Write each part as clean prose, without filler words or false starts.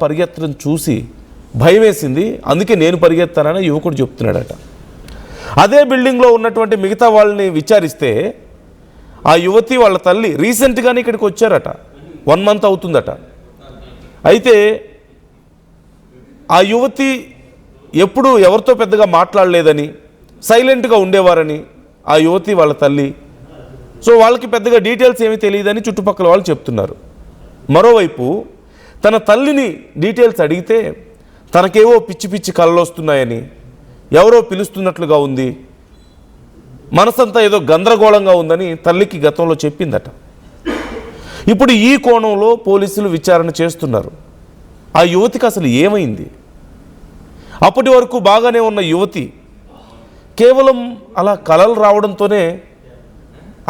పరిగెత్తడం చూసి భయం వేసింది, అందుకే నేను పరిగెత్తానని యువకుడు చెప్తున్నాడట. అదే బిల్డింగ్లో ఉన్నటువంటి మిగతా వాళ్ళని విచారిస్తే ఆ యువతి వాళ్ళ తల్లి రీసెంట్గానే ఇక్కడికి వచ్చారట, 1 month అవుతుందట. అయితే ఆ యువతి ఎప్పుడు ఎవరితో పెద్దగా మాట్లాడలేదని, సైలెంట్గా ఉండేవారని ఆ యువతి వాళ్ళ తల్లి, సో వాళ్ళకి పెద్దగా డీటెయిల్స్ ఏమీ తెలియదని చుట్టుపక్కల వాళ్ళు చెప్తున్నారు. మరోవైపు తన తల్లిని డీటెయిల్స్ అడిగితే తనకేవో పిచ్చి పిచ్చి కలలు వస్తున్నాయని, ఎవరో పిలుస్తున్నట్లుగా ఉంది, మనసంతా ఏదో గందరగోళంగా ఉందని తల్లికి గతంలో చెప్పిందట. ఇప్పుడు ఈ కోణంలో పోలీసులు విచారణ చేస్తున్నారు. ఆ యువతికి అసలు ఏమైంది? అప్పటి వరకు బాగానే ఉన్న యువతి కేవలం అలా కలలు రావడంతోనే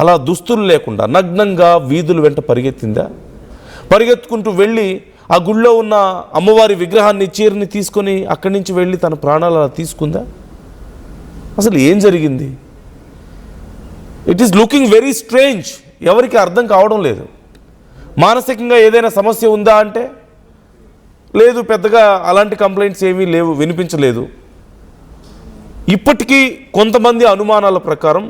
అలా దుస్తులు లేకుండా నగ్నంగా వీధుల వెంట పరిగెత్తిందా? పరిగెత్తుకుంటూ వెళ్ళి ఆ గుళ్ళో ఉన్న అమ్మవారి విగ్రహాన్ని, చీరని తీసుకొని అక్కడి నుంచి వెళ్ళి తన ప్రాణాలు అలా తీసుకుందా? అసలు ఏం జరిగింది? It is looking very strange. ఎవరికి అర్థం కావడం లేదు. మానసికంగా ఏదైనా సమస్య ఉందా అంటే లేదు, పెద్దగా అలాంటి కంప్లైంట్స్ ఏమీ లేవు, వినిపించలేదు. ఇప్పటికీ కొంతమంది అనుమానాల ప్రకారం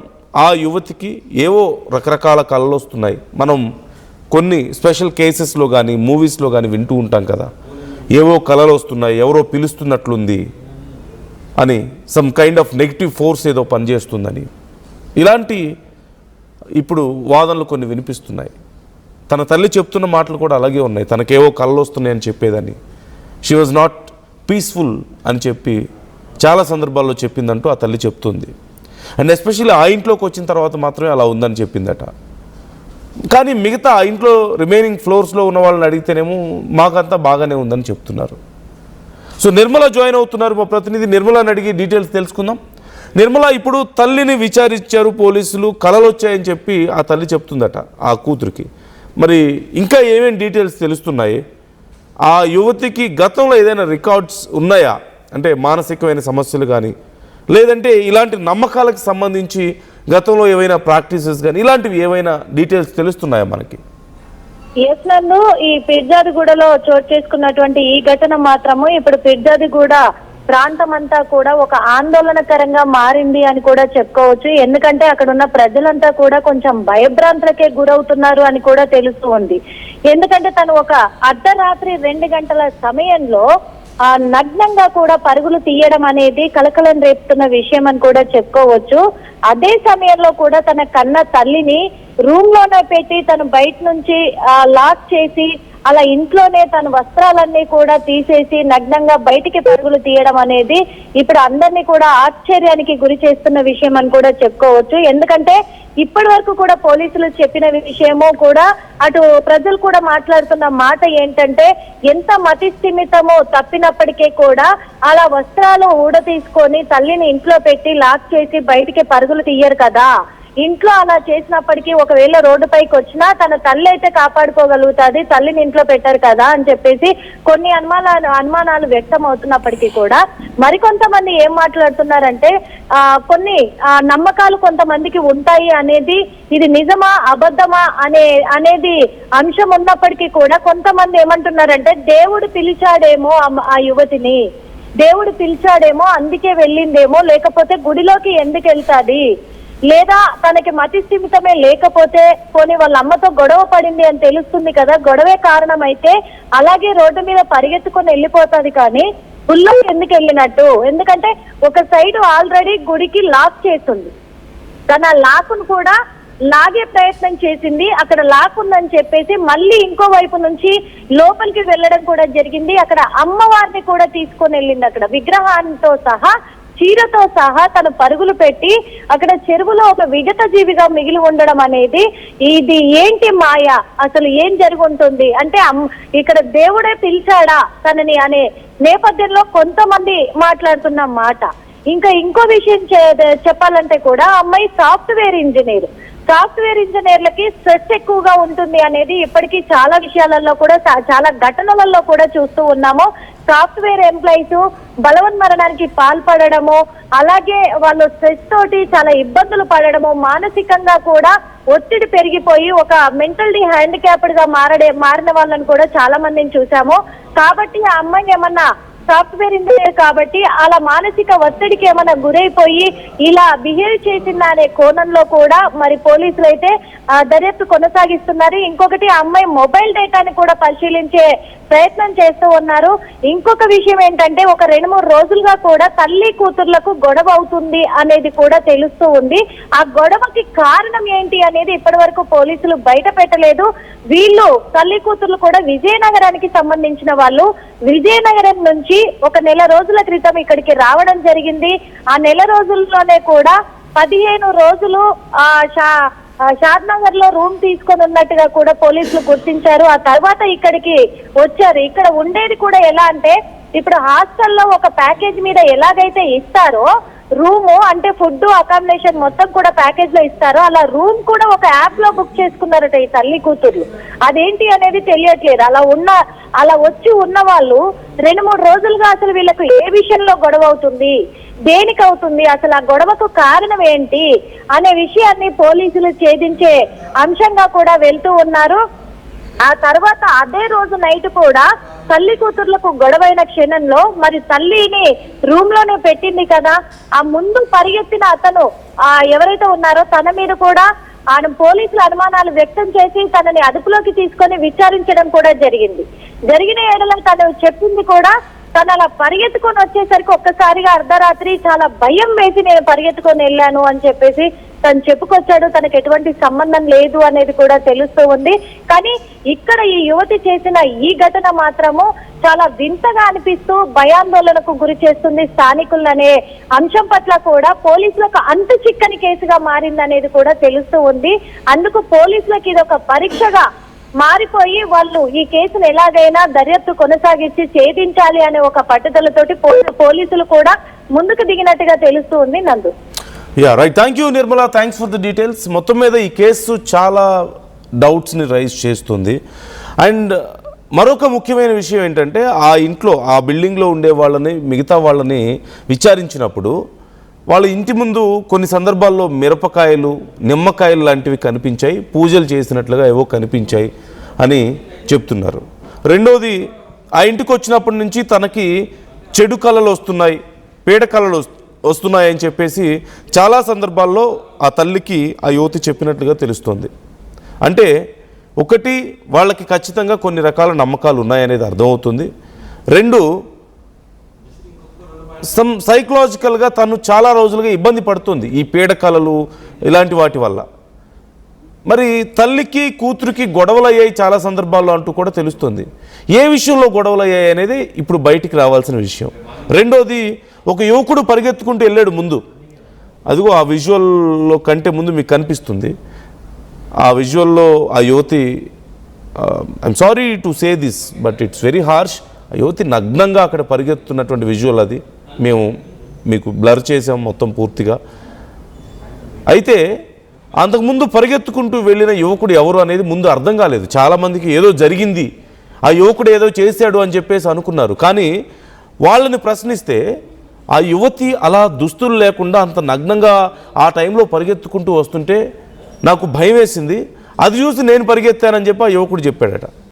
ఆ యువతికి ఏవో రకరకాల కళలు వస్తున్నాయి. మనం కొన్ని స్పెషల్ కేసెస్లో కానీ మూవీస్లో కానీ వింటూ ఉంటాం కదా, ఏవో కళలు వస్తున్నాయి, ఎవరో పిలుస్తున్నట్లుంది అని, some kind of negative force ఏదో పనిచేస్తుందని, ఇలాంటి ఇప్పుడు వాదనలు కొన్ని వినిపిస్తున్నాయి. తన తల్లి చెప్తున్న మాటలు కూడా అలాగే ఉన్నాయి. తనకేవో కళలు వస్తున్నాయని చెప్పేదని, షీ వాజ్ నాట్ పీస్ఫుల్ అని చెప్పి చాలా సందర్భాల్లో చెప్పిందంటూ ఆ తల్లి చెప్తుంది. అండ్ ఎస్పెషల్లీ ఆ ఇంట్లోకి వచ్చిన తర్వాత మాత్రమే అలా ఉందని చెప్పిందట. కానీ మిగతా ఆ ఇంట్లో రిమైనింగ్ ఫ్లోర్స్లో ఉన్న వాళ్ళని అడిగితేనేమో మాకంతా బాగానే ఉందని చెప్తున్నారు. సో నిర్మల జాయిన్ అవుతున్నారు, మా ప్రతినిధి నిర్మలని అడిగి డీటెయిల్స్ తెలుసుకుందాం. నిర్మల, ఇప్పుడు తల్లిని విచారించారు పోలీసులు, కలలు వచ్చాయని చెప్పి ఆ తల్లి చెప్తుందట ఆ కూతురికి. మరి ఇంకా ఏమేమి డీటెయిల్స్ తెలుస్తున్నాయి? ఆ యువతికి గతంలో ఏదైనా రికార్డ్స్ ఉన్నాయా? అంటే మానసికమైన సమస్యలు కానీ, లేదంటే ఇలాంటి నమ్మకాలకు సంబంధించి గతంలో ఏవైనా ప్రాక్టీసెస్ కానీ ఇలాంటివి ఏవైనా డీటెయిల్స్ తెలుస్తున్నాయా మనకి? ఎస్ నన్ను, ఈ పిర్జాదిగూడలో చోటు చేసుకున్నటువంటి ఈ ఘటన మాత్రము ఇప్పుడు పిర్జాదిగూడ ప్రాంతం అంతా కూడా ఒక ఆందోళనకరంగా మారింది అని కూడా చెప్పుకోవచ్చు. ఎందుకంటే అక్కడ ఉన్న ప్రజలంతా కూడా కొంచెం భయభ్రాంతులకే గురవుతున్నారు అని కూడా తెలుస్తూ ఉంది. ఎందుకంటే తను ఒక అర్ధరాత్రి 2 గంటల సమయంలో నగ్నంగా కూడా పరుగులు తీయడం అనేది కలకలం రేపుతున్న విషయం అని కూడా చెప్పుకోవచ్చు. అదే సమయంలో కూడా తన కన్న తల్లిని రూమ్ లోనే పెట్టి తను బయట నుంచి లాక్ చేసి అలా ఇంట్లోనే తన వస్త్రాలన్నీ కూడా తీసేసి నగ్నంగా బయటికి పరుగులు తీయడం అనేది ఇప్పుడు అందరినీ కూడా ఆశ్చర్యానికి గురి చేస్తున్న విషయం అని కూడా చెప్పుకోవచ్చు. ఎందుకంటే ఇప్పటి వరకు కూడా పోలీసులు చెప్పిన విషయము కూడా, అటు ప్రజలు కూడా మాట్లాడుతున్న మాట ఏంటంటే, ఎంత మతి స్థిమితమో తప్పినప్పటికీ కూడా అలా వస్త్రాలు ఊడతీసుకొని తల్లిని ఇంట్లో పెట్టి లాక్ చేసి బయటికి పరుగులు తీయరు కదా. ఇంట్లో అలా చేసినప్పటికీ ఒకవేళ రోడ్డుపైకి వచ్చినా తన తల్లి అయితే కాపాడుకోగలుగుతుంది, తల్లిని ఇంట్లో పెట్టారు కదా అని చెప్పేసి కొన్ని అనుమానాలు వ్యక్తం అవుతున్నప్పటికీ కూడా మరికొంతమంది ఏం మాట్లాడుతున్నారంటే కొన్ని నమ్మకాలు కొంతమందికి ఉంటాయి అనేది, ఇది నిజమా అబద్ధమా అనేది అంశం ఉన్నప్పటికీ కూడా కొంతమంది ఏమంటున్నారంటే దేవుడు పిలిచాడేమో ఆ యువతిని, దేవుడు పిలిచాడేమో అందుకే వెళ్ళిందేమో, లేకపోతే గుడిలోకి ఎందుకు వెళ్తాది, లేదా తనకి మతి స్థిమితమే లేకపోతే పోనీ వాళ్ళ అమ్మతో గొడవ పడింది అని తెలుస్తుంది కదా, గొడవే కారణం అయితే అలాగే రోడ్డు మీద పరిగెత్తుకొని వెళ్ళిపోతుంది కానీ గుళ్ళో ఎందుకు వెళ్ళినట్టు? ఎందుకంటే ఒక సైడ్ ఆల్రెడీ గుడికి లాక్ చేస్తుంది, తన లాక్ను కూడా లాగే ప్రయత్నం చేసింది, అక్కడ లాక్ ఉందని చెప్పేసి మళ్ళీ ఇంకో వైపు నుంచి లోపలికి వెళ్ళడం కూడా జరిగింది. అక్కడ అమ్మవారిని కూడా తీసుకొని వెళ్ళింది, అక్కడ విగ్రహాలతో సహా చీరతో సహా తను పరుగులు పెట్టి అక్కడ చెరువులో ఒక విగత జీవిగా మిగిలి ఉండడం అనేది, ఇది ఏంటి మాయ, అసలు ఏం జరిగి ఉంటుంది అంటే ఇక్కడ దేవుడే పిలిచాడా తనని అనే నేపథ్యంలో కొంతమంది మాట్లాడుతున్న మాట. ఇంకో విషయం చెప్పాలంటే కూడా అమ్మాయి సాఫ్ట్వేర్ ఇంజనీర్లకి స్ట్రెస్ ఎక్కువగా ఉంటుంది అనేది ఇప్పటికీ చాలా విషయాలలో కూడా చాలా ఘటనలలో కూడా చూస్తూ ఉన్నాము. సాఫ్ట్వేర్ ఎంప్లాయీస్ బలవన్మరణానికి పాల్పడము, అలాగే వాళ్ళు స్ట్రెస్ తోటి చాలా ఇబ్బందులు పడడము, మానసికంగా కూడా ఒత్తిడి పెరిగిపోయి ఒక మెంటల్లీ హ్యాండిక్యాప్డ్ గా మారిన వాళ్ళని కూడా చాలా మందిని చూసాము. కాబట్టి ఆ అమ్మాయి ఏమన్నా సాఫ్ట్వేర్ ఇంజనీర్ కాబట్టి అలా మానసిక ఒత్తిడికి ఏమైనా గురైపోయి ఇలా బిహేవ్ చేసిందా అనే కోణంలో కూడా మరి పోలీసులు అయితే దర్యాప్తు కొనసాగిస్తున్నారు. ఇంకొకటి ఆ అమ్మాయి మొబైల్ డేటాని కూడా పరిశీలించే ప్రయత్నం చేస్తూ ఉన్నారు. ఇంకొక విషయం ఏంటంటే ఒక 2-3 రోజులుగా కూడా తల్లి కూతుర్లకు గొడవ అవుతుంది అనేది కూడా తెలుస్తూ ఉంది. ఆ గొడవకి కారణం ఏంటి అనేది ఇప్పటి వరకు పోలీసులు బయట పెట్టలేదు. వీళ్ళు తల్లి కూతుర్లు కూడా విజయనగరానికి సంబంధించిన వాళ్ళు. విజయనగరం నుంచి ఒక నెల రోజుల క్రితం ఇక్కడికి రావడం జరిగింది. ఆ నెల రోజుల్లోనే కూడా 15 రోజులు షాద్నగర్ లో రూమ్ తీసుకొని ఉన్నట్టుగా కూడా పోలీసులు గుర్తించారు. ఆ తర్వాత ఇక్కడికి వచ్చారు. ఇక్కడ ఉండేది కూడా ఎలా అంటే ఇప్పుడు హాస్టల్లో ఒక ప్యాకేజ్ మీద ఎలాగైతే ఇస్తారో రూము అంటే ఫుడ్ అకామిడేషన్ మొత్తం కూడా ప్యాకేజ్ లో ఇస్తారో అలా రూమ్ కూడా ఒక యాప్ లో బుక్ చేసుకున్నారట ఈ తల్లి కూతుర్లు. అదేంటి అనేది తెలియట్లేదు. అలా వచ్చి ఉన్న వాళ్ళు 2-3 రోజులుగా అసలు వీళ్ళకు ఏ విషయంలో గొడవ అవుతుంది, దేనికి అవుతుంది, అసలు ఆ గొడవకు కారణం ఏంటి అనే విషయాన్ని పోలీసులు ఛేదించే అంశంగా కూడా వెళ్తూ ఉన్నారు. ఆ తర్వాత అదే రోజు నైట్ కూడా తల్లి కూతుర్లకు గొడవైన క్షణంలో మరి తల్లిని రూమ్ లోనే పెట్టింది కదా, ఆ ముందు పరిగెత్తిన అతను ఎవరైతే ఉన్నారో తన మీద కూడా ఆయన పోలీసులు అనుమానాలు వ్యక్తం చేసి తనని అదుపులోకి తీసుకొని విచారించడం కూడా జరిగిన ఏడల తను చెప్పింది కూడా తను అలా పరిగెత్తుకొని వచ్చేసరికి ఒక్కసారిగా అర్ధరాత్రి చాలా భయం వేసి నేను పరిగెత్తుకొని వెళ్ళాను అని చెప్పేసి తను చెప్పుకొచ్చాడు. తనకు ఎటువంటి సంబంధం లేదు అనేది కూడా తెలుస్తూ ఉంది. కానీ ఇక్కడ ఈ యువతి చేసిన ఈ ఘటన మాత్రము చాలా వింతగా అనిపిస్తూ భయాందోళనకు గురి చేస్తుంది స్థానికులనే అంశం పట్ల కూడా పోలీసులకు అంతు చిక్కని కేసుగా మారిందనేది కూడా తెలుస్తూ ఉంది. అందుకు పోలీసులకు ఇది ఒక పరీక్షగా మారిపోయి వాళ్ళు ఈ కేసును ఎలాగైనా దర్యాప్తు కొనసాగించి ఛేదించాలి అనే ఒక పట్టుదలతోటి పోలీసులు కూడా ముందుకు దిగినట్టుగా తెలుస్తూ ఉంది. నందు. Yeah right, thank you Nirmala, thanks for the details. మొత్తం మీద ఈ కేసు చాలా డౌట్స్ని రైజ్ చేస్తుంది. అండ్ మరొక ముఖ్యమైన విషయం ఏంటంటే ఆ ఇంట్లో ఆ బిల్డింగ్లో ఉండే వాళ్ళని మిగతా వాళ్ళని విచారించినప్పుడు వాళ్ళ ఇంటి ముందు కొన్ని సందర్భాల్లో మిరపకాయలు నిమ్మకాయలు లాంటివి కనిపించాయి, పూజలు చేసినట్లుగా ఏవో కనిపించాయి అని చెప్తున్నారు. రెండోది ఆ ఇంటికి వచ్చినప్పటి నుంచి తనకి చెడు కళలు వస్తున్నాయి, పీడ కళలు వస్తున్నాయని చెప్పేసి చాలా సందర్భాల్లో ఆ తల్లికి ఆ యువతి చెప్పినట్లుగా తెలుస్తోంది. అంటే ఒకటి వాళ్ళకి ఖచ్చితంగా కొన్ని రకాల నమ్మకాలు ఉన్నాయనేది అర్థమవుతుంది. రెండు సైకలాజికల్గా తను చాలా రోజులుగా ఇబ్బంది పడుతుంది ఈ పీడ కళలు ఇలాంటి వాటి వల్ల. మరి తల్లికి కూతురికి గొడవలు అయ్యాయి చాలా సందర్భాల్లో అంటూ కూడా తెలుస్తుంది. ఏ విషయంలో గొడవలు అయ్యాయి అనేది ఇప్పుడు బయటికి రావాల్సిన విషయం. రెండోది ఒక యువకుడు పరిగెత్తుకుంటూ వెళ్ళాడు ముందు, అదిగో ఆ విజువల్లో కంటే ముందు మీకు కనిపిస్తుంది. ఆ విజువల్లో ఆ యువతి, I'm sorry to say this but it's very harsh, ఆ యువతి నగ్నంగా అక్కడ పరిగెత్తున్నటువంటి విజువల్ అది. మేము మీకు బ్లర్ చేసాం మొత్తం పూర్తిగా. అయితే అంతకుముందు పరిగెత్తుకుంటూ వెళ్ళిన యువకుడు ఎవరు అనేది ముందు అర్థం కాలేదు. చాలామందికి ఏదో జరిగింది, ఆ యువకుడు ఏదో చేశాడు అని చెప్పేసి అనుకున్నారు. కానీ వాళ్ళని ప్రశ్నిస్తే ఆ యువతి అలా దుస్తులు లేకుండా అంత నగ్నంగా ఆ టైంలో పరిగెత్తుకుంటూ వస్తుంటే నాకు భయం వేసింది. అది చూసి నేను పరిగెత్తానని చెప్పి ఆ యువకుడు చెప్పాడట.